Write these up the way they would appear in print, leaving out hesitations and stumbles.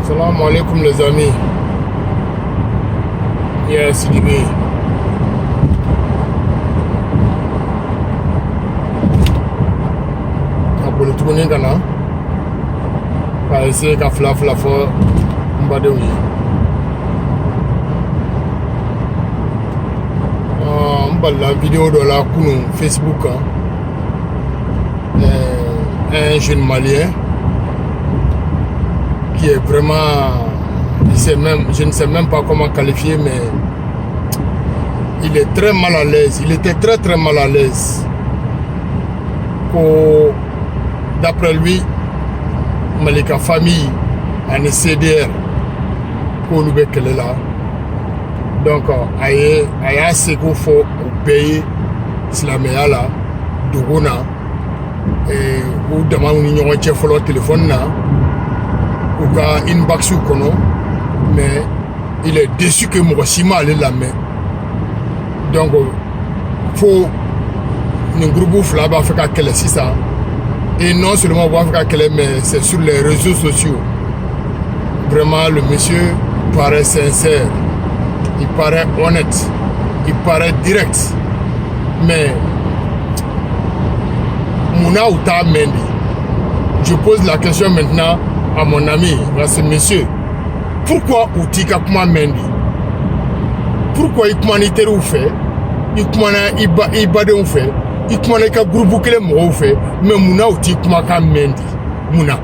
Salam alaikum les amis. Yes, Sidibé. Abonné tout le monde va essayer de faire la fois la vidéo de la Facebook. Un jeune malien qui est vraiment, je ne sais même pas comment qualifier, mais il est très mal à l'aise. Il était très mal à l'aise. D'après lui, Malika famille en CDR pour nous qu'elle est là. Donc, il y a ce qu'il faut au pays islamique là, Duguna, et où demande une chef le téléphone là. Ou qu'à inbox ou kono, mais il est déçu que moi aussi mal la main. Donc faut un groupe flaba faire qu'elle c'est ça. Et non seulement voir faire qu'elle, mais c'est sur les réseaux sociaux. Vraiment le monsieur paraît sincère, il paraît honnête, il paraît direct. Mais Mouna ou ta Mendy. Je pose la question maintenant à mon ami, ce monsieur, pourquoi Outika Kuma Mendy? Pourquoi il humanitaire ou fait? Il ibade ou fait? Il ka groupe que les mots fait? Mais Mouna Outika Kuma Mendy. Mouna.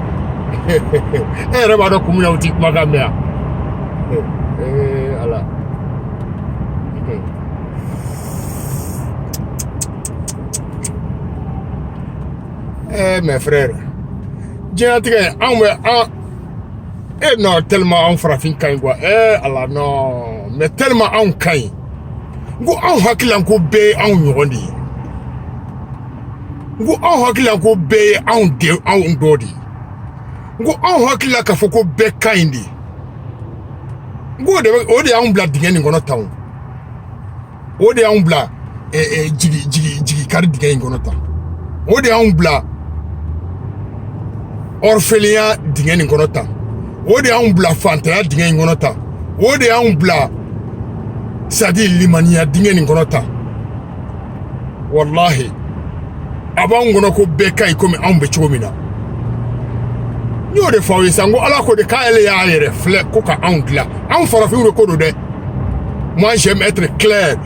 Eh, Rabado Kumuna Outika Kuma Mea. Allah. Mes frères. Non, tellement on frappine quand quoi. Allah non, mais tellement on quand. Go on hakila ko be on yoni. Go on hakila ko be on de on dodi. Go on hakila ka foko be kandi. Go de o de on bla digen ngono taw. O de on bla jigi kar digen ngono taw. O de on bla orphelinat dingen ngonota o de an bla fantaya dingen ngonota o de an bla sadi limaniya dingen ngonota wallahi aba ngono ko beka ikomi an be chomina nyo de fawe sango ala ko de kaele ya yere fle ko ka an gla an fara fi ko do de moi j'aime être clair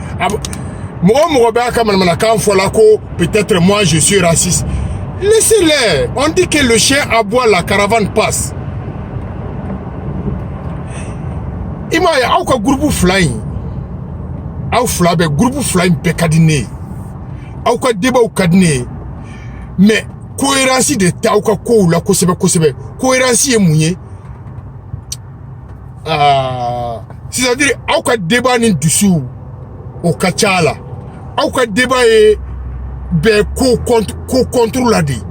mo ba ka man kan fola ko peut-être moi je suis raciste. Laissez-les. On dit que le chien aboie, la caravane passe. Il m'a dit, il y a un groupe flying. Il y a un groupe flying bekadine. Il y a un débat au cadené. Mais, cohérence de ta ou ko la kosebe. Cohérence est mouillée. C'est-à-dire, il y a un débat ni dessous. Au kachala. Il y a un débat est co-contrôle là dit.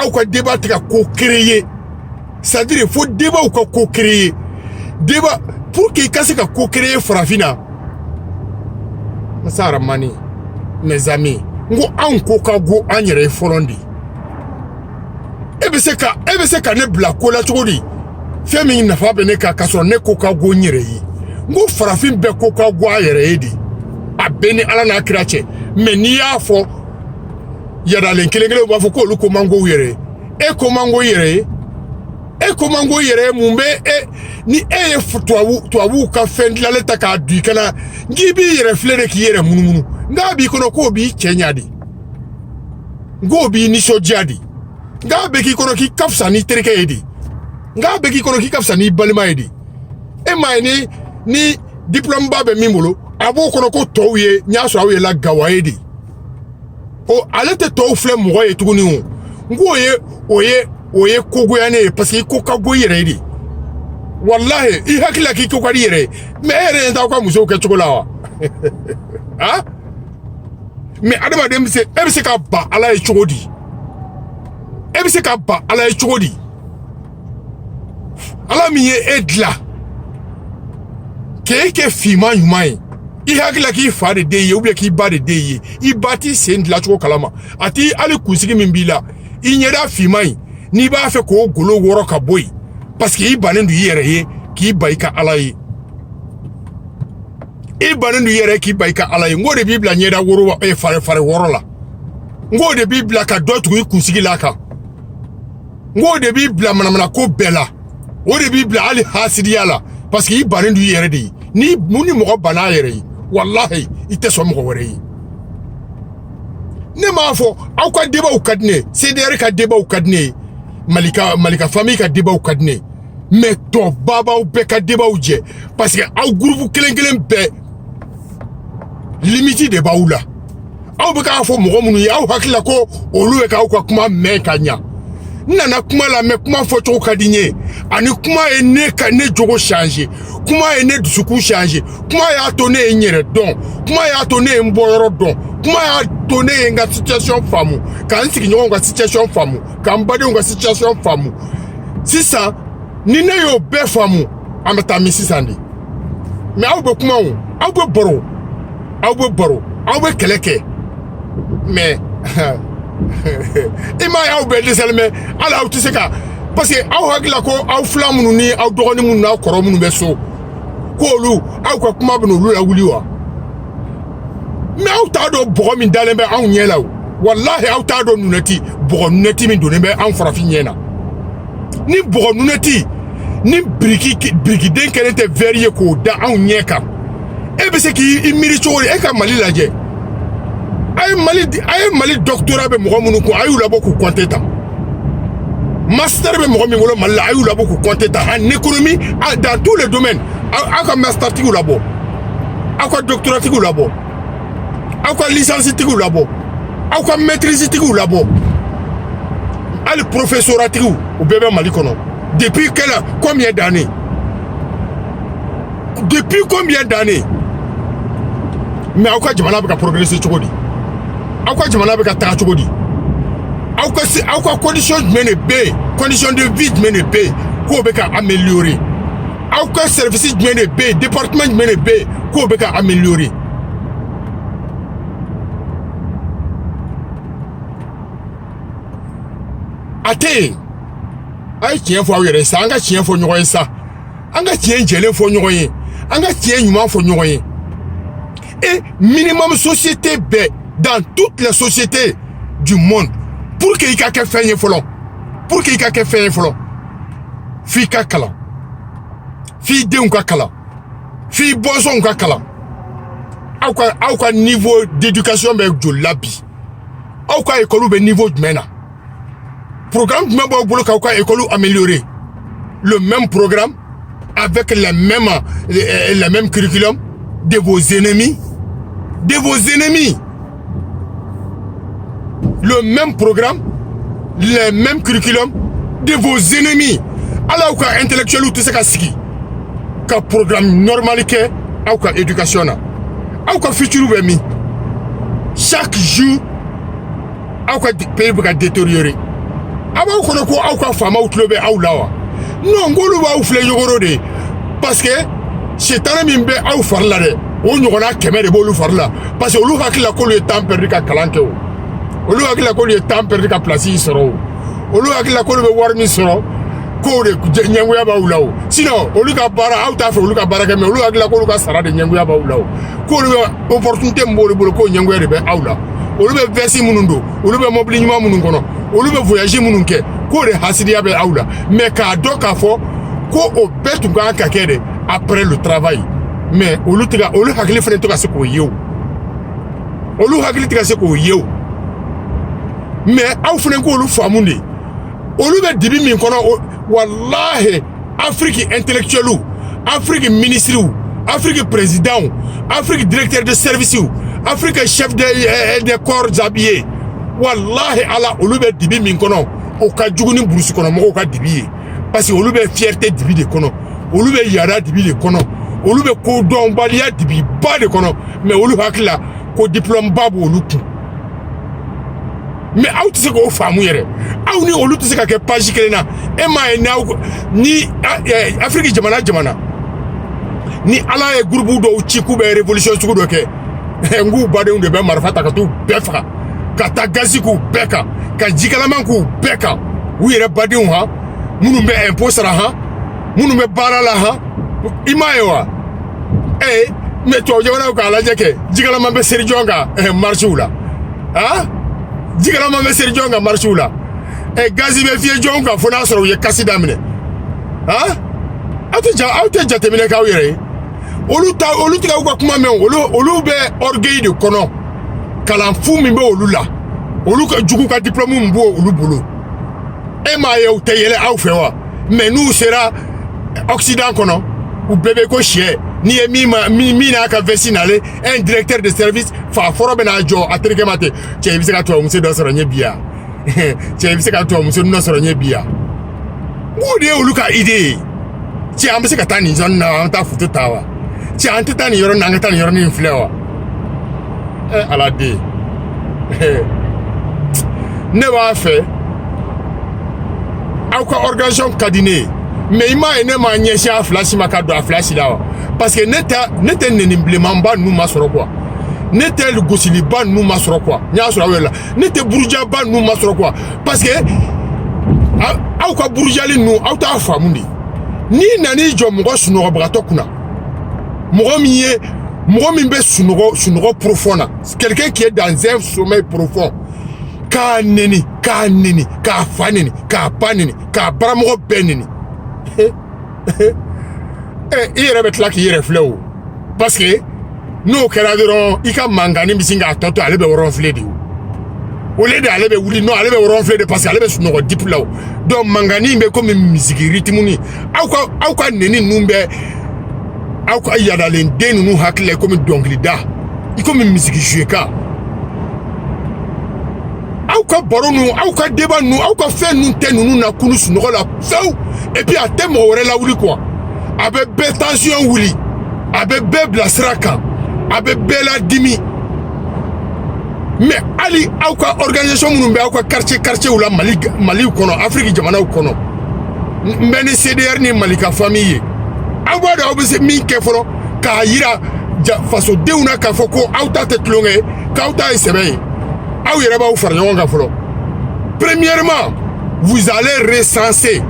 Ou quoi débat co-créer. C'est-à-dire il faut débat ou co-créer. Débat pour qu'il casse co-créer Farafina. Ça ramani mes amis. Ngo an ko go anyere folondi. Ebe se ka ne bla ko la chodi. Femi na fa be ne ka kaso ne ko go nyere yi. Ngo Farafin be ko go ayere yi di. Abeni ala na krache. Mais ni ya fo yada lenkelengele ba foko lu ko mango yere e ko mango yere mumbe ni e futuawu ka fendi la leta ka du kana ngibi yere flere ki yere munumunu ngabi kono ko bi chenyadi ngobi ni sojadi ngabe ki kono ki kafsa ni tereke edi ngabe ki kono ki kafsa ni balima edi e mai ni diplôme ba be mimbolo abo kono ko towye nyaso awe la gawaedi. Oh, allez te to flem mo ye tuguni o oye kogoyane parce que ko kagoyi redi wallahi I hakila ki ko kwadi yere mais ere nda ko muso ke chokola ah mais adama dem se ebse ka ba ala e chogodi ala mi e edla ke fima yumai I hakila ki fa de deye ou bien ki ba de deye I bati sen de la choko kalama ati ali kusigi mimbila I nyeda fimai ni ba fe ko golo woro ka boy parce que i banen du yere ye ki baika ala ye i banen du yere ki baika ala ye ngode bibla nyeda woro e fare woro la ngode bibla ka dotu kusigi la ka ngode bibla manamana ko bela ngode bibla ali hasidiya la parce que i banen du yere de ni muni mo bana yere wallahi ite so mo wore yi ne ma fo aw ka deba u kadne CDR ka deba u kadne Malika famille ka deba u kadne mais to baba u be ka deba u je parce que aw groupe kelen be limite de baula aw be ka fo mo munu aw hakila ko olu e ka aw ka kuma me kanya nana kuma la me kuma fo to kadinye ani kuma e ne ka ne jogo changer kuma e ne dusuku changer kuma ya to ne nyere don kuma ya to ne mboyoro don kuma ya to ne nga situation famu kan sigi nyon nga situation famu kan bade nga situation famu sisa ni ne yo be famu amata mi sisandi me aw be kuma o aw be boro aw be keleke mais ima yaw be deselme ala aw tiseka parce que aw hagila ko aw flamunu ni aw dogoni mun na koro mun be so ko lu aw ko kuma benu lu la wuliwa mais aw ta do bogo min dalembe aw nyela wallahi aw ta do nunati bogo nunati min do nembe aw farafi nyena ni bogo nunati ni briki den kelete verrier ko da aw nyeka e be se ki imiri chori e ka mali laje ay mali doctorat be mo munu ko ayu labo ko konteta master be mo mi ngolo mali ayu labo ko konteta en économie dans tous les domaines aka master tigu labo aka doctorat tigu labo aka licence tigu labo aka maîtrise tigu labo al professorat tigu au bébé mali kono depuis combien d'années mais aka jamana be ka progresser chokodi aka jamana be ka ta chokodi aka condition de vie mene be ko be ka améliorer aka service mene be département mene be ko be ka améliorer ate ay tien fo awere sa anga tien fo nyoy sa anga tien jele fo nyoy anga tien nyuma fo nyoy et minimum société B dans toutes les sociétés du monde pour que il y ait fait folon pour que il y ait fait folon fi kakala fi de unka kala fi bozo unka kala auka niveau d'éducation be jolabi auka école be niveau de mena programme de membre bolo ka école amélioré le même programme avec le même curriculum de vos ennemis le même programme le même curriculum de vos ennemis alors que intellectuel ou tout ça siki ka programme normal que ou ka éducation na ou ka futur be mi chaque jour ou ka pays be ka détériorer aba ko ko ou ka fama ou tlobe ou lawa non ngolu ba ou fle yogoro de parce que c'est un mimbe ou farla de o nyogona keme de bolu farla parce que olu hakila ko le temps perdu ka kalanke o olu hakila ko le temps perdu ka place yi soro olu hakila ko be warmi soro ko de nyenguya ba ulawo sinon olu ka bara auta fe olu ka bara ke me olu hakila ko olu ka sara de nyenguya ba ulawo ko olu opportunité mbolo bolo ko nyenguya de be awla olu be versi munundo olu be mobili nyuma munun kono olu be voyager munun ke ko de hasidiya be awla mais ka do ka fo ko o betu ga ka kede après le travail mais olu hakili fene to ka se ko yew olu hakili tiga se ko yew mais aw fene ko olu famunde olu be dibi min kono wallahi Afrique intellectuel ou Afrique ministre ou Afrique président ou Afrique directeur de service ou Afrique chef de corps habillés wallahi ala olu be dibi min kono o ka juguni burusi kono mo ka dibi parce que olu be fierté dibi de kono olu be yara dibi de kono olu be ko don balia dibi ba de kono mais olu hakila ko diplôme babu olu ku mais aw tise ko famu yere aw ni olu tise ka ke page kelena e ma ni Afrique jamana ni ala e groupe do ci ku be révolution ci ku do ke ngu bade unde be marfata ka tu befa ka tagasi ku beka ka jikalaman ku beka wu yere bade un ha munu be impôt sara ha minnu bɛ baara la han i m'a ye wa mais tubabu jamanaw k'a lajɛ kɛ jikalaman bɛ seri jɔn kan marisiw la han jikalaman bɛ seri jɔn kan marisiw la gazi bɛ fiyɛ jɔn kan fo n'a sɔrɔ u ye kasi daminɛ han aw tɛ jateminɛ k'aw yɛrɛ ye olu tɛ k'aw ka kuma mɛn olu bɛ orgueil de kɔnɔ kalan fu min bɛ olu la olu ka jugu ka diplôme min b'o olu bolo m'a ye u tɛ yɛlɛ aw fɛ wa mais n'u sera Occident kɔnɔ u bɛɛ bɛ ko sɛ n'i ye min n'a ka veste nalen un directeur de service fa fɔlɔ bɛ n'a jɔ a terikɛ ma ten cɛ i bɛ se ka tubabumuso dɔ sɔrɔ n ye bi yan cɛ i bɛ se ka tubabumuso dɔ sɔrɔ n ye bi yan o de ye olu ka idée ye cɛ an bɛ se ka taa nin zone na an bɛ taa photo ta wa cɛ an tɛ taa nin yɔrɔ in na an ka taa nin yɔrɔnin filɛ wa ala den ne b'a fɛ aw ka organisation ka di ne ye mais i m'a ye ne m'a ɲɛsin a fila si ma ka don a fila si la wa parce que ne tɛ nɛni bilenmanba ninnu ma sɔrɔ quoi ne tɛ gosiliba ninnu ma sɔrɔ quoi n y'a sɔrɔ aw yɛrɛ la ne tɛ burujaba ninnu ma sɔrɔ quoi parce que aw ka burujali ninnu aw t'a faamu de n'i nan'i jɔ mɔgɔ sunɔgɔbagatɔ kunna mɔgɔ min bɛ sunɔgɔ profond na quelqu'un qui est dans un sommeil profond k'a nɛni k'a fa nɛni k'a ba nɛni k'a baramɔgɔ bɛɛ nɛni i yɛrɛ bɛ tila k'i yɛrɛ filɛ o parce que n'o kɛra dɔrɔn i ka mangani bɛ sin k'a tɔ to ale bɛ wɔrɔnfilɛ de o lieu de ale bɛ wuli non ale bɛ wɔrɔnfilɛ de parce que ale bɛ sunɔgɔ deep la o donc mangani in bɛ komi misiki rythme ni aw ka nɛni ninnu bɛ aw ka yadalen den ninnu hakili la komi dɔnkilida i komi misiki jouer kan aw ka baro ninnu aw ka débat ninnu aw ka fɛn ninnu tɛ ninnu na kunu sunɔgɔ la fewu et puis a tɛ mɔgɔ wɛrɛ lawuli quoi a bɛ bɛɛ tension wuli a bɛ bɛɛ bila sira kan a bɛ bɛɛ ladimi mais hali aw ka organisation minnu bɛ aw ka quartier la Mali kɔnɔ Afrique jamanaw kɔnɔ n bɛ ni CDR ni Mali ka famille ye aw b'a dɔn aw bɛ se min kɛ fɔlɔ k'a yira fasodenw na k'a fɔ ko aw ta tɛ tulonkɛ ye k'aw ta ye sɛbɛn ye aw yɛrɛ b'aw fara ɲɔgɔn kan fɔlɔ. Premièrement, vous allez recenser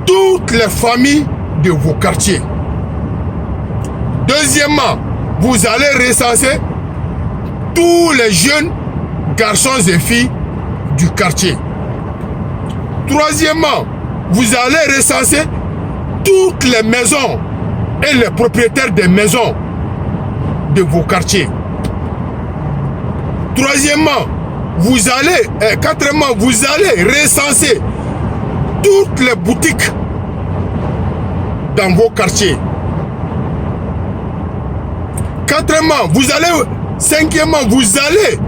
toutes les familles de vos quartiers. Deuxièmement, vous allez recenser tous les jeunes garçons et filles du quartier. Troisièmement, vous allez recenser toutes les maisons et les propriétaires des maisons de vos quartiers. Quatrièmement, vous allez recenser toutes les boutiques dans vos quartiers. Cinquièmement, vous allez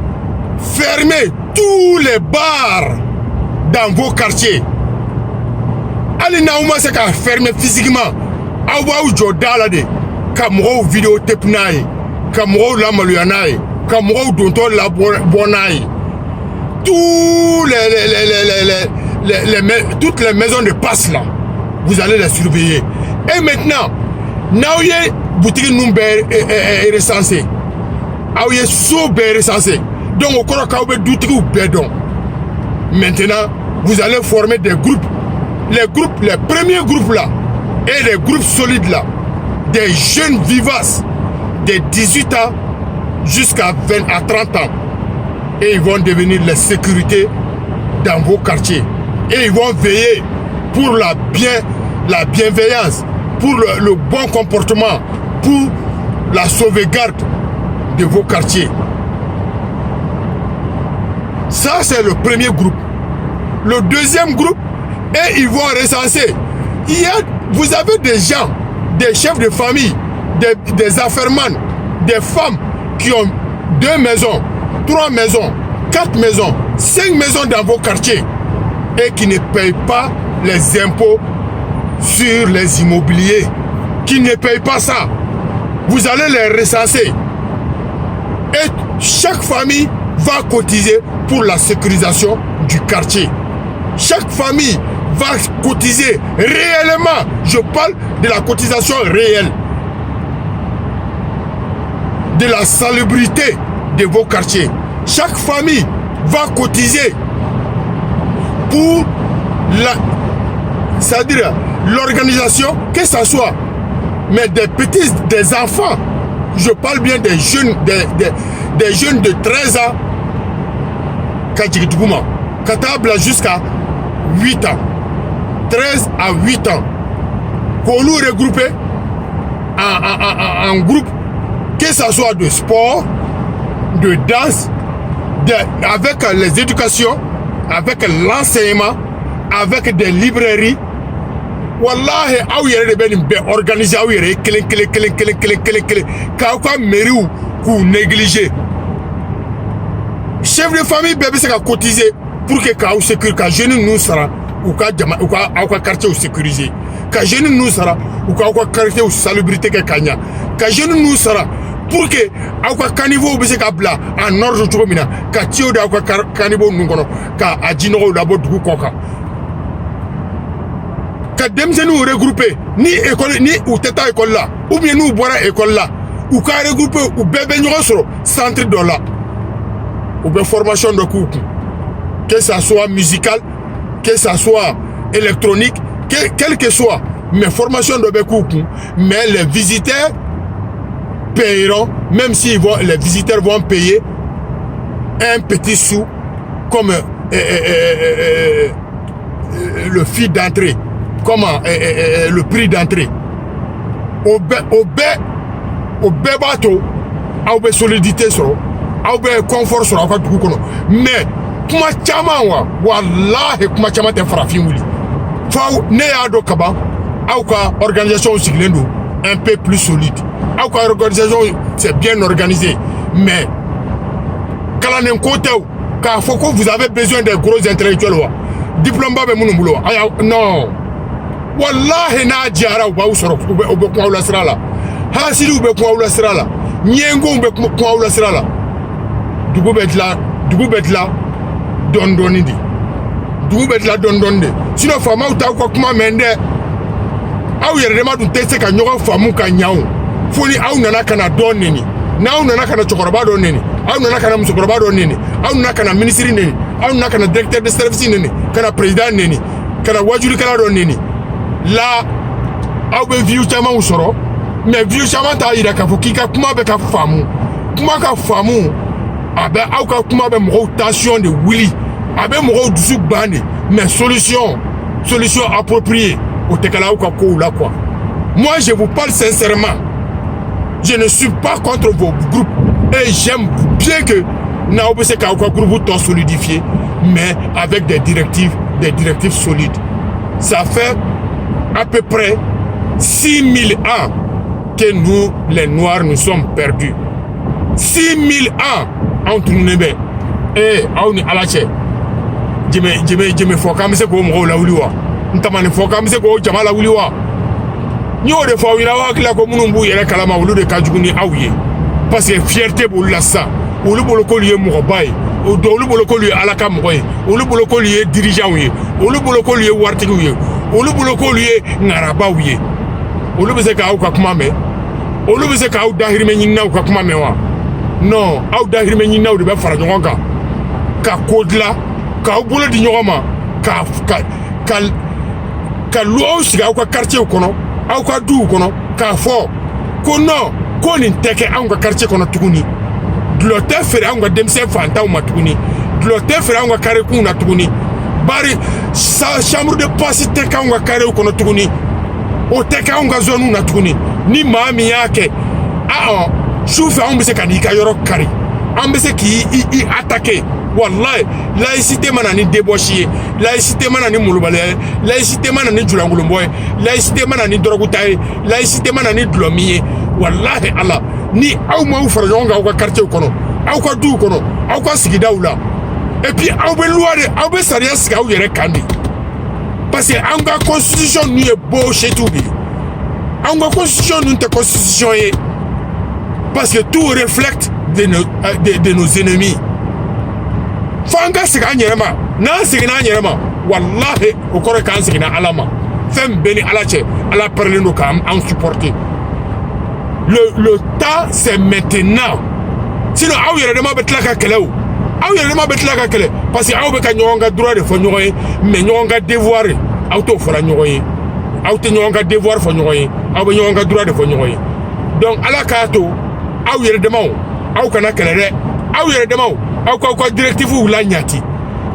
fermer tous les bars dans vos quartiers. Allez naouma c'est qu'à fermer physiquement. Awa ujo dalade. Kamro vidéo tepnaye. Kamro la maluyanaye. Kamro donto la bonaye. Toutes les maisons de passe là, vous allez les surveiller. Et maintenant, naouye boutique number est recensé. Aouye sobe est recensé. Donc au cours de boutique ou bédon. Maintenant, vous allez former des groupes. Les premiers groupes là, et les groupes solides là, des jeunes vivaces de 18 ans jusqu'à 20 à 30 ans. Et ils vont devenir la sécurité dans vos quartiers. Et ils vont veiller pour la bienveillance, pour le bon comportement, pour la sauvegarde de vos quartiers. Ça, c'est le premier groupe. Le deuxième groupe, et ils vont recenser. Vous avez des gens, des chefs de famille, des affairemans, des femmes qui ont 2 maisons, 3 maisons, 4 maisons, 5 maisons dans vos quartiers et qui ne payent pas les impôts sur les immobiliers, qui ne payent pas ça. Vous allez les recenser et chaque famille va cotiser pour la sécurisation du quartier. Chaque famille va cotiser réellement. Je parle de la cotisation réelle, de la salubrité de vos quartiers. Chaque famille va cotiser pour c'est-à-dire l'organisation, que ce soit, mais des enfants, je parle bien des jeunes, des jeunes de 13 ans, Katabla jusqu'à 8 ans, 13 à 8 ans, qu'on nous regroupe en groupe, que ce soit de sport, de danse, avec les éducations, avec l'enseignement, avec des librairies. Wallahi, aw yere de ben organiser aw yere kelen ka mairie ou négliger. Chef de famille bébé se cotiser pour que ka sécuriser, ka jeune nous sera ou ka quartier sécurisé, ka jeune nous sera ou ka quartier ou salubrité que kanya, ka jeune nous sera pour que aw ka caniveau be se ka bla en ordre to mina ka tio da ka caniveau nous kono ka adino da bodu koka. Ka nous regrouper ni école ni ou teta école là ou bien nous boire école là ou ka regrouper ou bébé nyosro centre de là ou bien formation de cours, que ça soit musical, que ça soit électronique, quel que soit, mais formation de cours, mais les visiteurs paieront, même si les visiteurs vont payer un petit sou comme le fee d'entrée, comment le prix d'entrée. Au bateau, au solidité sur, au confort sur la mais kuma chama wa wallahi kuma chama te farafin wuli fa ne ya do kaba au ka organisation siglendo un peu plus solide au ka organisation c'est bien organisé mais kalanen côté ka foko vous avez besoin des gros intellectuels wa diplôme ba be munumbulo non wallahi na jara ba usoro ube ko awla sirala hasili ube ko awla sirala nyengo ube ko awla sirala dugu betla don di dugu betla don de sinon fama uta ko kuma mende aw yere de ma dun tese ka nyogo famu ka nyaaw foni aw nana kana don neni na aw nana kana chokoroba don neni aw nana kana musokoroba don neni aw nana kana ministre neni aw nana kana directeur de service neni kana président neni kana wajuli kala don neni la aw be viu chama usoro mais viu chama ta ira ka fokika kuma be ka famu abe aw ka kuma be mo tension de wili abe mo dusu bande mais solution appropriée au tekala ka ko là quoi. Moi je vous parle sincèrement, je ne suis pas contre vos groupes et j'aime bien que na obese ka groupe to solidifié mais avec des directives solides. Ça fait à peu près 6000 ans que nous les noirs nous sommes perdus. 6000 ans entre nous nebe et auni alache jeme foka mse ko mo la wuliwa ntamane foka mse ko jama la wuliwa nyo de fo wila wa kila ko munumbu yere kala ma wulu de kajuguni awye parce que fierté bo la sa wulu bolo ko lié mo bay o do wulu bolo ko lié alaka mo koy wulu bolo ko lié dirigeant wi wulu bolo ko lié wartigi wi wulu bolo ko lié ngaraba wi wulu be se ka ka kuma me wulu be se ka u dahiri me nyina ka kuma me wa non aw dahiri me nyina de be fara nyon ka kodla ka bolo di nyoma ka lo siga aw ka quartier kono aw ka du kono ka fo ko non ko ni teke aw ka quartier kono tuguni dlo te fere aw ka demse fanta ma tuguni dlo te fere aw ka kare ku na tuguni bari sa chambre de passe te ka aw ka kare kono tuguni o te ka aw ka zone na tuguni ni mami yake souffle on se kani ka yoro kari on se ki i attaquer wallahi laïcité manani débauché laïcité manani mulubale laïcité manani julangulumboy laïcité manani drogutaye laïcité manani dlomiye wallahi allah ni aw ma ufara yonga aw ka quartier kono aw ka du kono aw ka sigida wula et puis aw be loi de aw be sariya siga aw yere kandi parce que an ga constitution ni e beau chez tout bi an ga constitution ni te constitution est parce que tout reflète de nos ennemis. Fanga siga nyerema na sigina nyerema wallahi okore kan sigina alama fem beni alache ala parler no kam en supporter le temps c'est maintenant sinon aw yere de ma betla ka kelew aw yere de ma betla ka kele parce que aw be ka nyonga droit de fo nyoy mais nyonga devoir aw to fora nyoy aw tɛ ɲɔgɔn ka devoir fɔ ɲɔgɔn ye aw bɛ ɲɔgɔn ka droit de fɔ ɲɔgɔn ye donc ala k'a to aw yɛrɛ damaw aw kana kɛlɛ dɛ aw yɛrɛ damaw aw k'aw ka directive la ɲati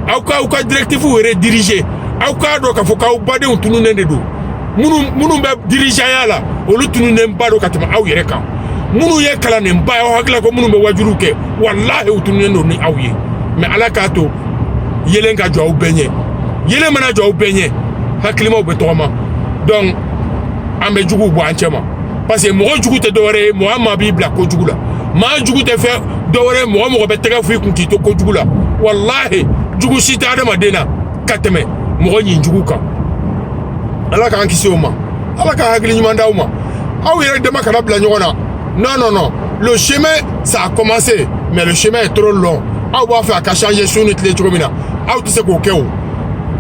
aw k'aw ka directive yɛrɛ diriger aw k'a dɔn k'a fɔ k'aw badenw tununnen de don minnu bɛ dirigeanya la olu tununnen ba don ka tɛmɛ aw yɛrɛ kan minnu ye kalannenba ye aw hakili la ko minnu bɛ wajuliw kɛ walahi u tununnen don ni aw ye mais ala k'a to yelen ka jɔ aw bɛɛ ɲɛ yelen mana jɔ aw bɛɛ ɲɛ hakilimaw bɛ tɔgɔma donc an bɛ juguw bɔ an cɛ ma parce que mɔgɔ jugu tɛ dɔwɛrɛ ye mɔgɔ maa b'i bila kojugu la maa jugu tɛ fɛ dɔwɛrɛ ye mɔgɔ bɛ tɛgɛ f'i kun k'i to kojugu la walahi jugu si tɛ adamaden na ka tɛmɛ mɔgɔ ɲin jugu kan ala k'an kisi o ma ala ka hakili ɲuman d'aw ma aw yɛrɛ dama kana bila ɲɔgɔn na non le chemin ça a commencé mais le chemin est trop long aw b'a fɛ a ka changer su ni tile cogo min na aw tɛ se k'o kɛ o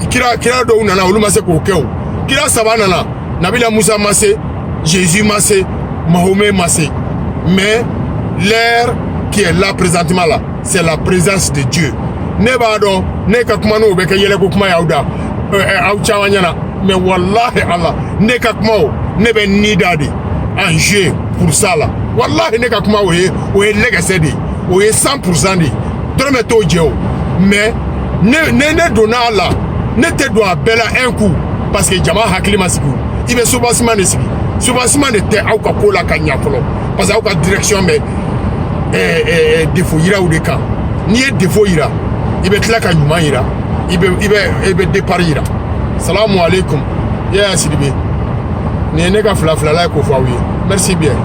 kira dɔw nana olu ma se k'o kɛ o kira saba nana nabila Musa ma se Jésus ma se Mahomet ma se mais l'ère qui est là présentement là c'est la présence de Dieu ne b'a dɔn ne ka kuma n'o bɛ kɛ yɛlɛko kuma y'aw da aw caman ɲɛna mais wallahi Allah ne ka kuma o ne bɛ ni da de en jeu pour ça là wallahi ne ka kuma o ye lɛgɛsɛ de o ye 100% de dɔrɔmɛ t'o jɛ o mais ne donna a la ne tɛ don a bɛɛ la un coup parce que jama hakili ma sigi i bɛ soubassement de sigi soubassement de tɛ aw ka ko la ka ɲa fɔlɔ parce que aw ka direction bɛ défaut yiraw de kan n'i ye défaut yira i bɛ tila ka ɲuman yira i bɛ départ yira salamu alaikum Yaya Sidibe nin ye ne ka filafilala ye k'o fɔ aw ye merci bien